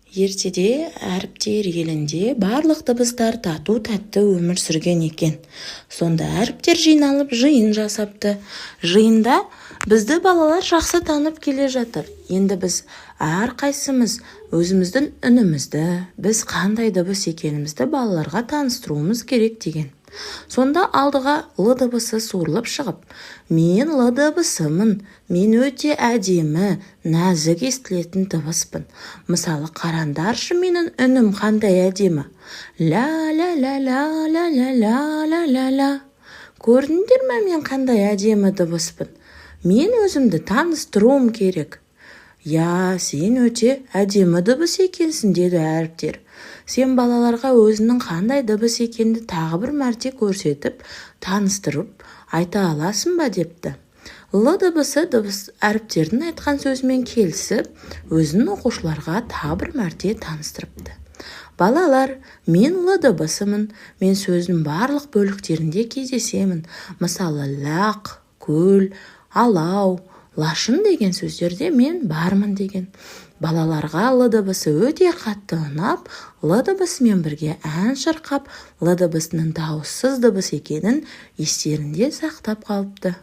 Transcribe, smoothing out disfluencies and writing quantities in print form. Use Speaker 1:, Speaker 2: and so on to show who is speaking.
Speaker 1: Ертеде әріптер елінде барлық дыбыстар тату тәтті өмір сүрген екен. Сонда әріптер жиналып жиын жасапты. Жиында бізді балалар жақсы танып келе жатыр. Енді біз әрқайсымыз өзіміздің үнімізді, біз қандай дыбыс екенімізді балаларға таныстыруымыз керек деген. Сонда алдыға л дыбысы суырылып шығып, мен л дыбысымын, мен өте әдемі, нәзік естілетін дыбыспын. Мысалы, қарандаршы менің үнім қандай әдемі. Ля ля ля ля ля ля ля ля ля ля. Көрдіңдер ме мен қандай әдемі дыбыспын? Мен өзімді таныстыруым керек. Я, сен өте әдемі дыбыс екенсің, деді әріптер. Сен балаларға өзінің қандай дыбыс екенді тағы бір мәрте көрсетіп, таныстырып, айта аласың ба, депті. Л дыбысы әріптердің айтқан сөзімен келісіп, өзінің оқушыларға тағы бір мәрте таныстырыпты. Балалар, мен л дыбысымын, мен сөздің барлық бөліктерінде кездесемін. Мысалы, лақ, көл, алау, лашын деген сөздерде мен бармын деген. Балаларға л дыбысы өте қатты ұнап, л дыбысымен бірге ән шырқап, л дыбысының дауыссыз дыбыс екенін естерінде сақтап қалыпты.